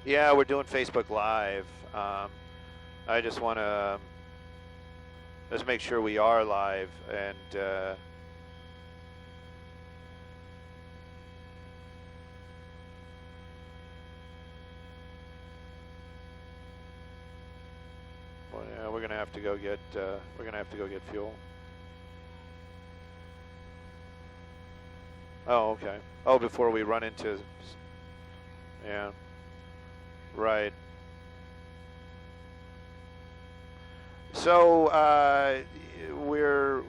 Yeah, we're doing Facebook Live. I just want to let's make sure we are live, and well, yeah, we're gonna have to go get fuel. Oh, okay. Oh, before we run into, yeah, right. So you're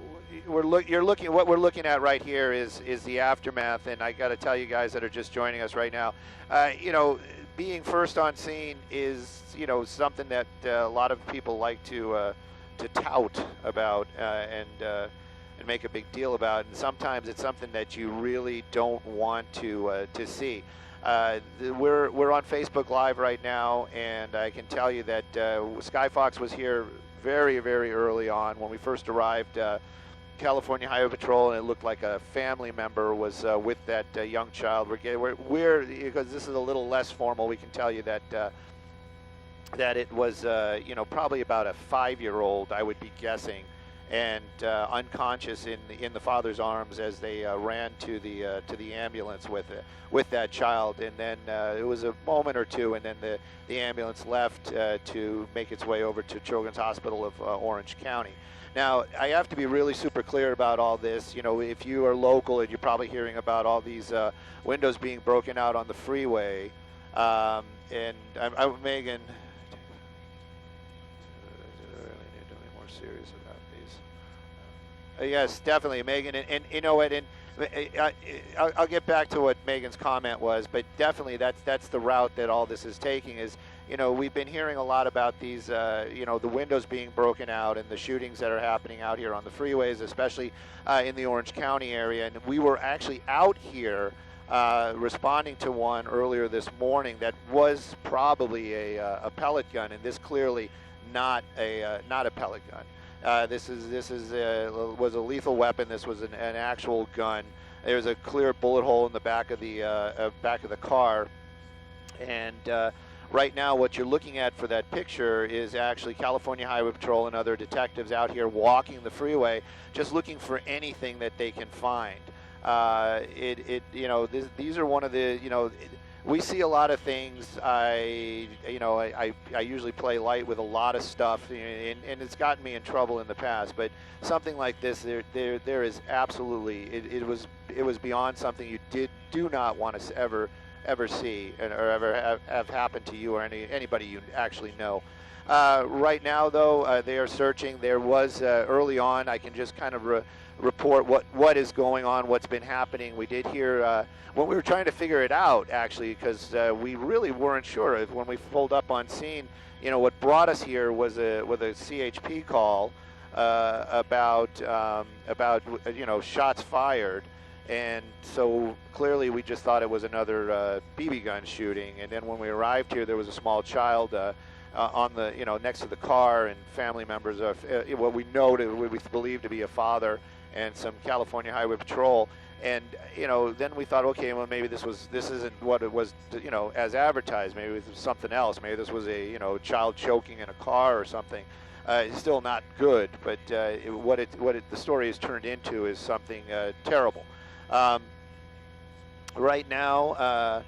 looking, what we're looking at right here is the aftermath, and I got to tell you guys that are just joining us right now, you know, being first on scene is, you know, something that a lot of people like to tout about and make a big deal about, and sometimes it's something that you really don't want to see. We're on Facebook Live right now, and I can tell you that SkyFOX was here very, very early on when we first arrived. California Highway Patrol, and it looked like a family member was with that young child. We're because this is a little less formal. We can tell you that that it was you know, probably about a 5-year-old, I would be guessing, and unconscious in the father's arms as they ran to the ambulance with that child. And then it was a moment or two, and then the ambulance left to make its way over to Children's Hospital of Orange County. Now, I have to be really super clear about all this. You know, if you are local, and you're probably hearing about all these windows being broken out on the freeway, and I'm Megan. More serious about these. Yes, definitely, Megan, and you know what? And I'll get back to what Megan's comment was, but definitely that's the route that all this is taking. Is, you know, we've been hearing a lot about these, you know, the windows being broken out and the shootings that are happening out here on the freeways, especially in the Orange County area. And we were actually out here responding to one earlier this morning that was probably a pellet gun, and this clearly not a pellet gun. This was a lethal weapon. This was an actual gun. There's a clear bullet hole in the back of the car, and right now what you're looking at for that picture is actually California Highway Patrol and other detectives out here walking the freeway, just looking for anything that they can find. You know, these are one of the, you know, we see a lot of things. I usually play light with a lot of stuff, and it's gotten me in trouble in the past. But something like this, there is absolutely, it was beyond something you do not want to ever see or ever have happen to you or anybody you actually know. Right now, though, they are searching. There was early on, I can just kind of report what is going on, what's been happening. We did hear when we were trying to figure it out, actually, because we really weren't sure. When we pulled up on scene, you know, what brought us here was a CHP call about you know, shots fired. And so clearly we just thought it was another BB gun shooting. And then when we arrived here, there was a small child on the, you know, next to the car, and family members of what we believe to be a father and some California Highway Patrol. And, you know, then we thought, okay, well, maybe this isn't what it was, you know, as advertised. Maybe it was something else. Maybe this was a, you know, child choking in a car or something. It's still not good, but the story has turned into is something terrible. Right now,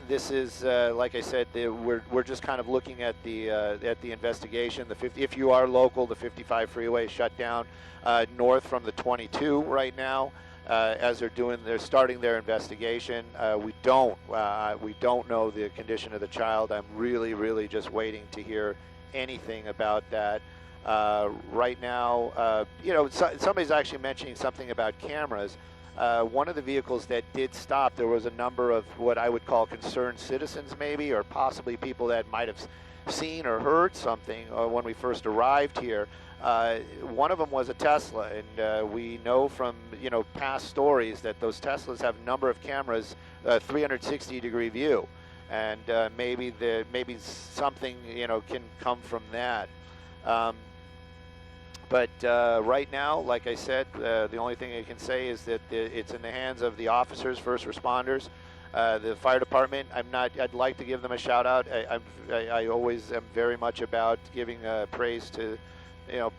this is like I said, we're just kind of looking at the investigation. If you are local, the 55 freeway shut down north from the 22 right now, as they're starting their investigation. We don't know the condition of the child. I'm really just waiting to hear anything about that. Right now, you know, somebody's actually mentioning something about cameras. One of the vehicles that did stop, there was a number of what I would call concerned citizens, maybe, or possibly people that might have seen or heard something when we first arrived here. One of them was a Tesla, and we know from, you know, past stories that those Teslas have a number of cameras, 360-degree view, and maybe something, you know, can come from that. But right now, like I said, the only thing I can say is that it's in the hands of the officers, first responders, the fire department. I'd like to give them a shout out. I always am very much about giving praise to,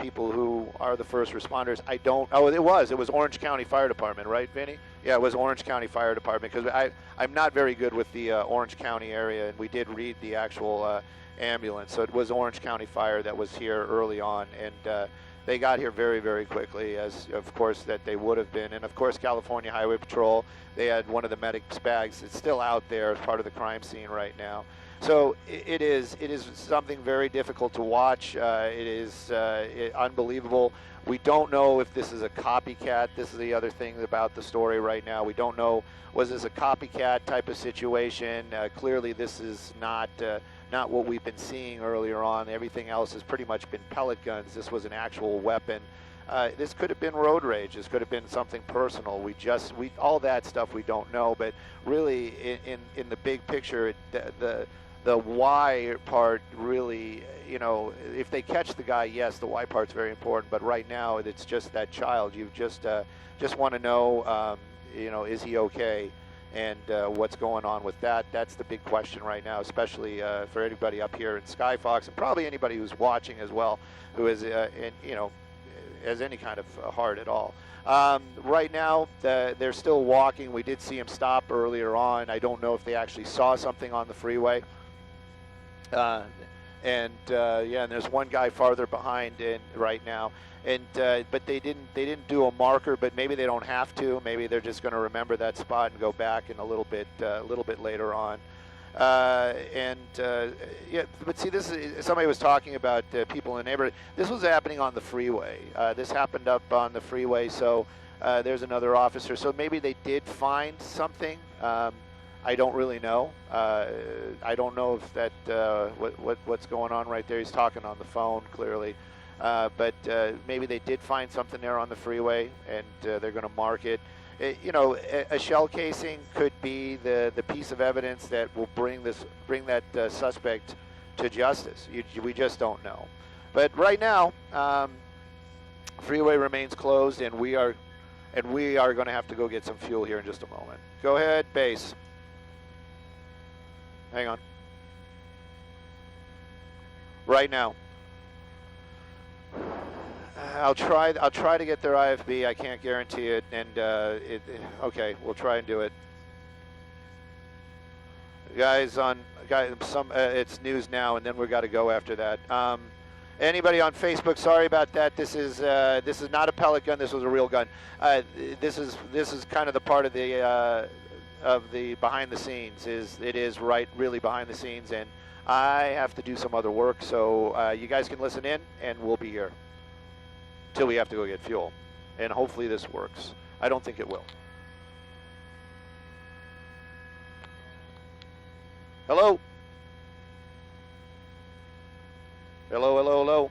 people who are the first responders. It was Orange County Fire Department, right, Vinny? Yeah, it was Orange County Fire Department, because I'm not very good with the Orange County area, and we did read the actual ambulance. So it was Orange County Fire that was here early on, and they got here very, very quickly, as of course that they would have been. And of course, California Highway Patrol, they had one of the medic's bags. It's still out there as part of the crime scene right now. So it is something very difficult to watch. It is unbelievable. We don't know if this is a copycat. This is the other thing about the story right now. We don't know, was this a copycat type of situation? Clearly this is not what we've been seeing earlier on. Everything else has pretty much been pellet guns. This was an actual weapon. This could have been road rage. This could have been something personal. All that stuff we don't know. But really, in the big picture, the why part really, if they catch the guy, yes, the why part's very important. But right now, it's just that child. You just want to know, is he okay? And what's going on with that? That's the big question right now, especially for anybody up here in SkyFOX, and probably anybody who's watching as well, who is, has any kind of heart at all. Right now, they're still walking. We did see him stop earlier on. I don't know if they actually saw something on the freeway. And there's one guy farther behind right now. But they didn't do a marker, but maybe they don't have to. Maybe they're just going to remember that spot and go back in a little bit later on. But see, somebody was talking about people in the neighborhood. This was happening on the freeway. This happened up on the freeway, so there's another officer. So maybe they did find something. I don't really know. I don't know if that what's going on right there. He's talking on the phone clearly. But maybe they did find something there on the freeway, and they're going to mark it. A shell casing could be the piece of evidence that will bring that suspect to justice. We just don't know. But right now, freeway remains closed, and we are going to have to go get some fuel here in just a moment. Go ahead, base. Hang on. Right now. I'll try to get their IFB. I can't guarantee it, and okay, we'll try and do it. Guys, it's news now, and then we've got to go after that. Anybody on Facebook? Sorry about that. This is not a pellet gun. This was a real gun. This is kind of the part of the behind the scenes. It is really behind the scenes, and I have to do some other work. So you guys can listen in, and we'll be here till we have to go get fuel, and hopefully this works. I don't think it will. Hello? Hello, hello, hello.